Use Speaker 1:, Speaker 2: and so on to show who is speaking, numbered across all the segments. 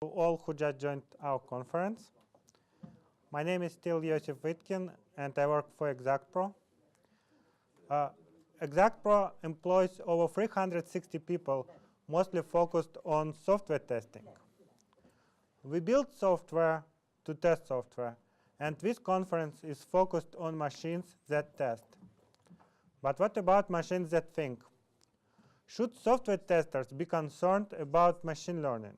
Speaker 1: To all who just joined our conference. My name is still Iosif Itkin, and I work for Exactpro. Exactpro employs over 360 people, mostly focused on software testing. We build software to test software, and this conference is focused on machines that test. But what about machines that think? Should software testers be concerned about machine learning?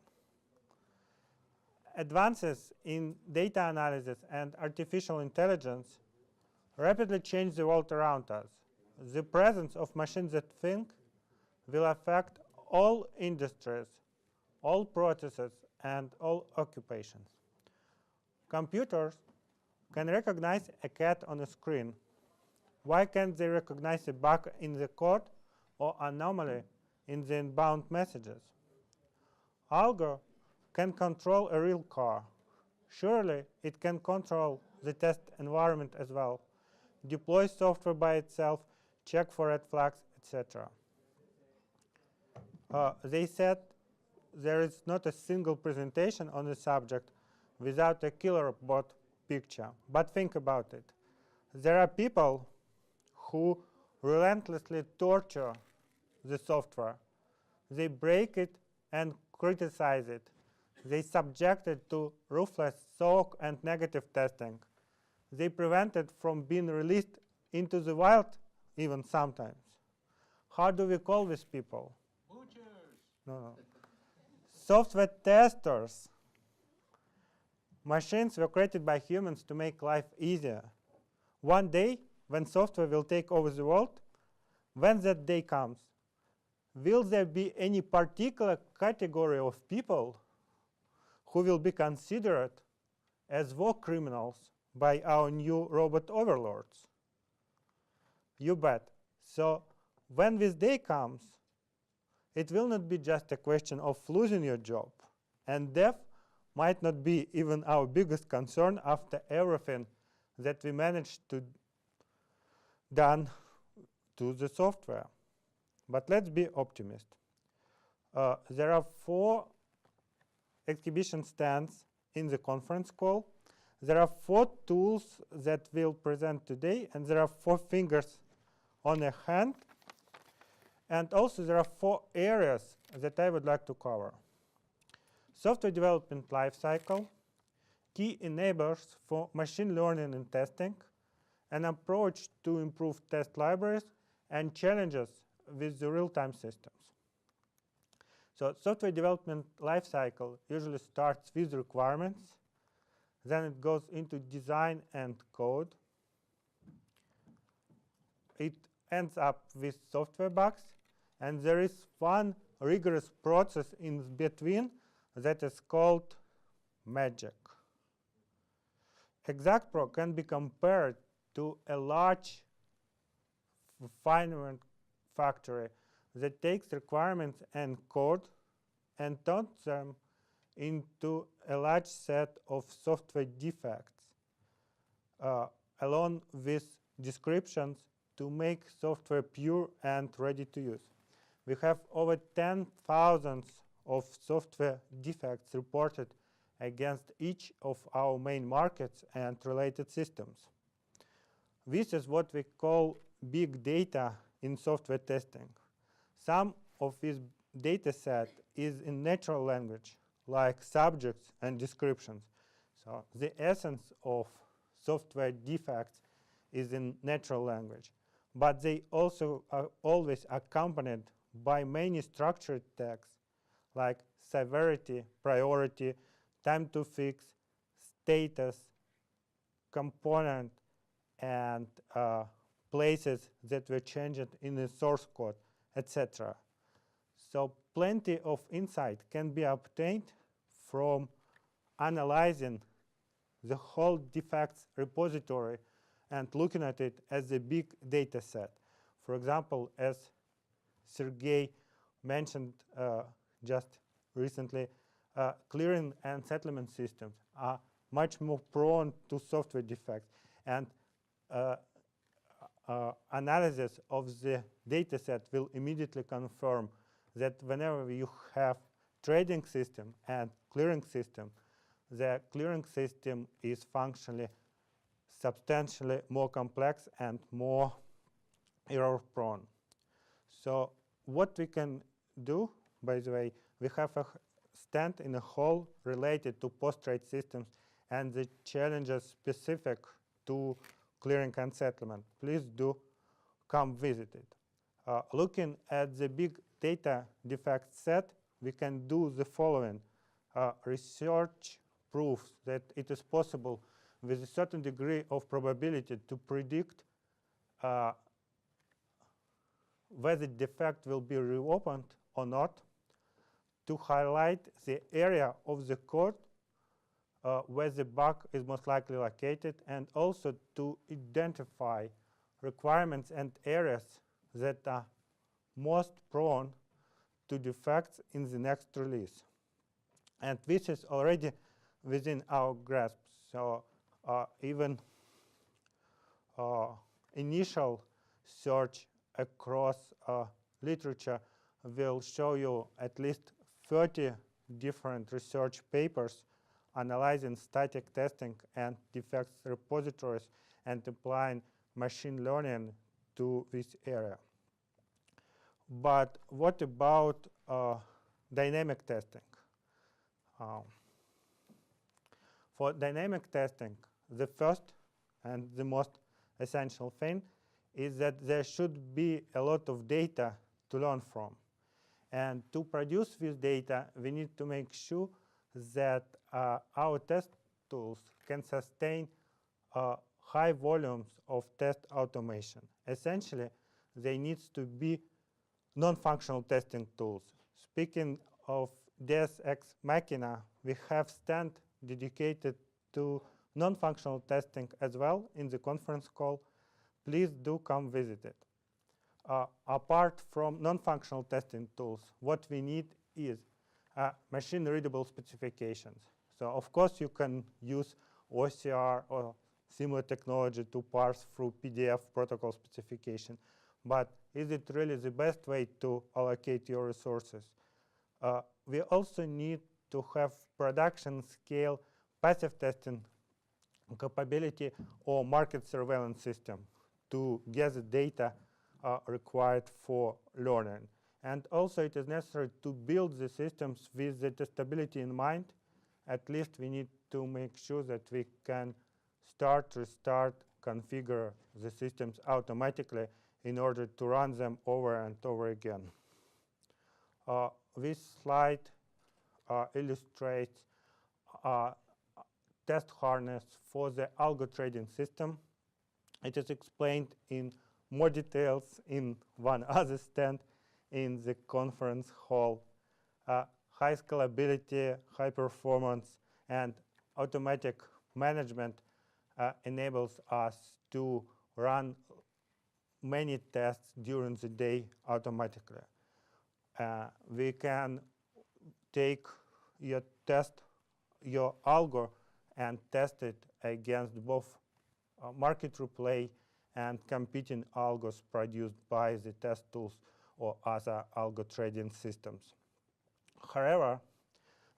Speaker 1: Advances in data analysis and artificial intelligence rapidly change the world around us. The presence of machines that think will affect all industries, all processes, and all occupations. Computers can recognize a cat on a screen. Why can't they recognize a bug in the code or anomaly in the inbound messages? Algo can control a real car. Surely it can control the test environment as well, deploy software by itself, check for red flags, etc. They said there is not a single presentation on the subject without a killer bot picture. But think about it. There are people who relentlessly torture the software. They break it and criticize it. They subject it to ruthless SOC and negative testing. They prevent it from being released into the wild, even sometimes. How do we call these people?
Speaker 2: Butchers.
Speaker 1: No. Software testers. Machines were created by humans to make life easier. One day, when software will take over the world, when that day comes, will there be any particular category of people who will be considered as war criminals by our new robot overlords? You bet. So when this day comes, it will not be just a question of losing your job, and death might not be even our biggest concern after everything that we managed to done to the software. But let's be optimistic. There are 4 exhibition stands in the conference call. There are 4 tools that we'll present today, and there are 4 fingers on a hand. And also there are 4 areas that I would like to cover. Software development lifecycle, key enablers for machine learning and testing, an approach to improve test libraries, and challenges with the real-time systems. So software development lifecycle usually starts with requirements, then it goes into design and code. It ends up with software bugs, and there is one rigorous process in between that is called magic. Exactpro can be compared to a large refinement factory that takes requirements and code and turns them into a large set of software defects, along with descriptions to make software pure and ready to use. We have over 10,000 of software defects reported against each of our main markets and related systems. This is what we call big data in software testing. Some of this data set is in natural language, like subjects and descriptions. So the essence of software defects is in natural language. But they also are always accompanied by many structured tags, like severity, priority, time to fix, status, component, and places that were changed in the source code, etc. So plenty of insight can be obtained from analyzing the whole defects repository and looking at it as a big data set. For example, as Sergey mentioned just recently, clearing and settlement systems are much more prone to software defects, and analysis of the data set will immediately confirm that whenever you have trading system and clearing system, the clearing system is functionally substantially more complex and more error-prone. So what we can do, by the way, we have a stand in a whole related to post-trade systems and the challenges specific to clearing and settlement. Please do come visit it. Looking at the big data defect set, we can do the following. Research proves that it is possible with a certain degree of probability to predict whether the defect will be reopened or not, to highlight the area of the code where the bug is most likely located, and also to identify requirements and areas that are most prone to defects in the next release. And this is already within our grasp. So even initial search across literature will show you at least 30 different research papers analyzing static testing and defects repositories and applying machine learning to this area. But what about dynamic testing? For dynamic testing, the first and the most essential thing is that there should be a lot of data to learn from. And to produce this data, we need to make sure that our test tools can sustain high volumes of test automation. Essentially, they need to be non-functional testing tools. Speaking of Deus Ex Machina, we have stand dedicated to non-functional testing as well in the conference call. Please do come visit it. Apart from non-functional testing tools, what we need is machine-readable specifications. So, of course, you can use OCR or similar technology to parse through PDF protocol specification. But is it really the best way to allocate your resources? We also need to have production-scale passive testing capability or market surveillance system to gather data required for learning. And also, it is necessary to build the systems with the testability in mind. At least we need to make sure that we can start, restart, configure the systems automatically in order to run them over and over again. This slide illustrates test harness for the algo trading system. It is explained in more details in one other stand in the conference hall. High scalability, high performance, and automatic management enables us to run many tests during the day automatically. We can take your algo and test it against both market replay and competing algos produced by the test tools or other algo trading systems. However,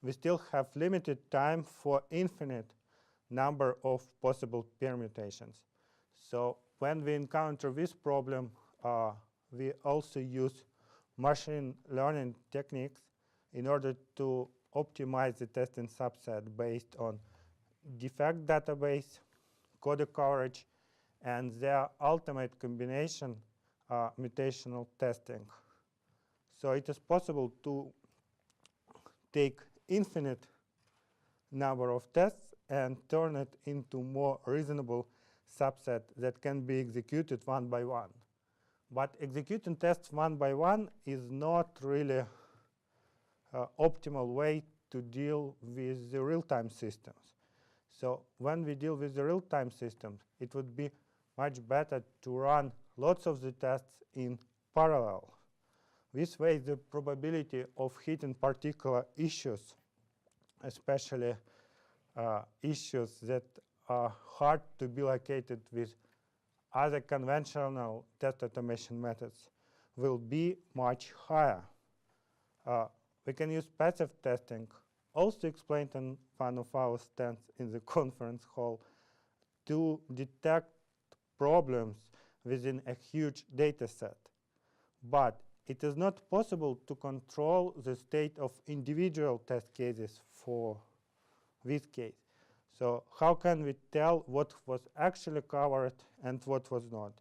Speaker 1: we still have limited time for infinite number of possible permutations. So when we encounter this problem, we also use machine learning techniques in order to optimize the testing subset based on defect database, code coverage, and their ultimate combination, mutational testing. So it is possible to take infinite number of tests and turn it into more reasonable subset that can be executed one by one. But executing tests one by one is not really optimal way to deal with the real-time systems. So when we deal with the real-time systems, it would be much better to run lots of the tests in parallel. This way, the probability of hitting particular issues, especially issues that are hard to be located with other conventional test automation methods, will be much higher. we can use passive testing, also explained in one of our stands in the conference hall, to detect problems within a huge data set. But it is not possible to control the state of individual test cases for this case. So how can we tell what was actually covered and what was not?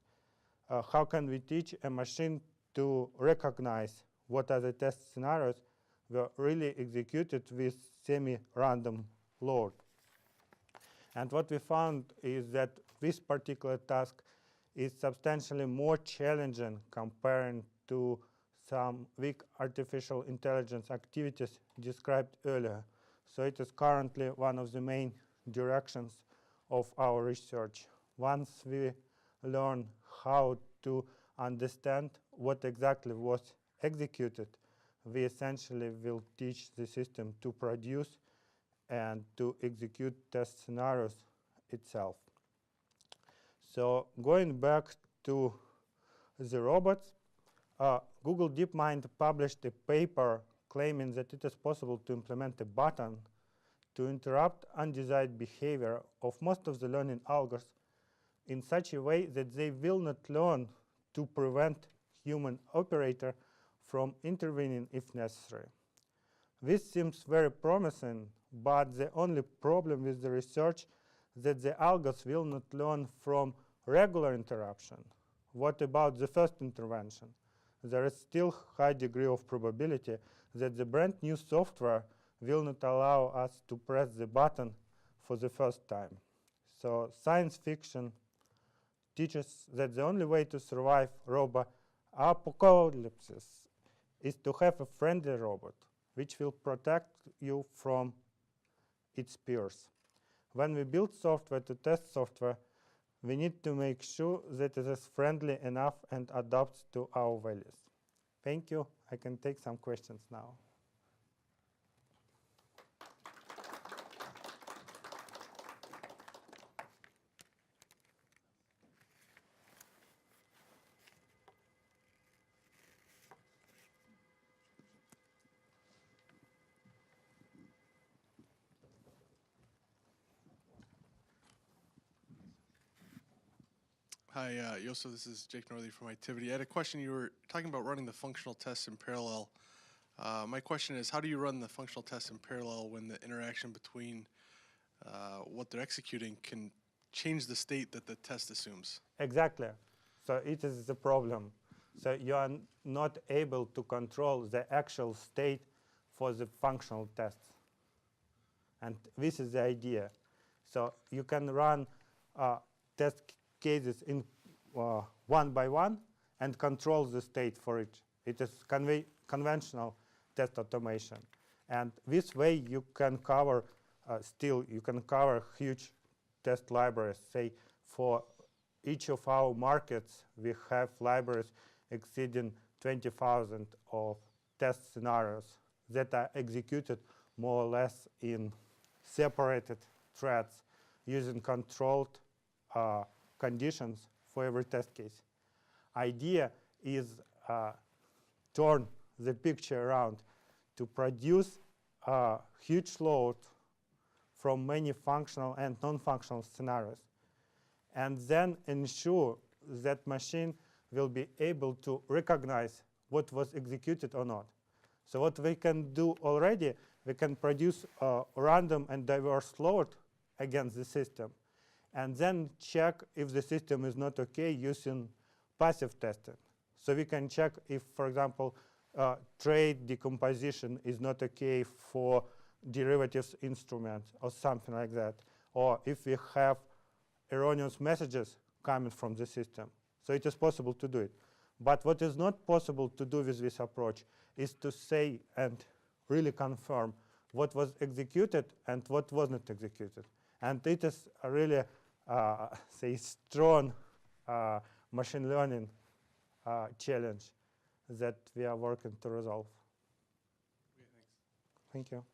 Speaker 1: How can we teach a machine to recognize what are the test scenarios were really executed with semi-random load? And what we found is that this particular task is substantially more challenging comparing to some weak artificial intelligence activities described earlier. So it is currently one of the main directions of our research. Once we learn how to understand what exactly was executed, we essentially will teach the system to produce and to execute test scenarios itself. So going back to the robots, Google DeepMind published a paper claiming that it is possible to implement a button to interrupt undesired behavior of most of the learning algorithms in such a way that they will not learn to prevent human operator from intervening if necessary. This seems very promising, but the only problem with the research that the algorithms will not learn from regular interruption. What about the first intervention? There is still high degree of probability that the brand new software will not allow us to press the button for the first time. So science fiction teaches that the only way to survive robot apocalypses is to have a friendly robot which will protect you from its peers. When we build software to test software, we need to make sure that it is friendly enough and adapts to our values. Thank you. I can take some questions now.
Speaker 2: Hi, Iosif, this is Jake Northey from Activity. I had a question. You were talking about running the functional tests in parallel. My question is, how do you run the functional tests in parallel when the interaction between what they're executing can change the state that the test assumes?
Speaker 1: Exactly. So it is the problem. So you are not able to control the actual state for the functional tests. And this is the idea. So you can run test cases in one by one and control the state for each. It is conventional test automation. And this way you can cover you can cover huge test libraries. Say for each of our markets, we have libraries exceeding 20,000 of test scenarios that are executed more or less in separated threads using controlled conditions for every test case. Idea is turn the picture around to produce a huge load from many functional and non-functional scenarios, and then ensure that machine will be able to recognize what was executed or not. So what we can do already, we can produce a random and diverse load against the system, and then check if the system is not okay using passive testing. So we can check if, for example, trade decomposition is not okay for derivatives instruments or something like that, or if we have erroneous messages coming from the system. So it is possible to do it. But what is not possible to do with this approach is to say and really confirm what was executed and what was not executed. And it is a really, say, strong machine learning challenge that we are working to resolve.
Speaker 2: Okay, thanks.
Speaker 1: Thank you.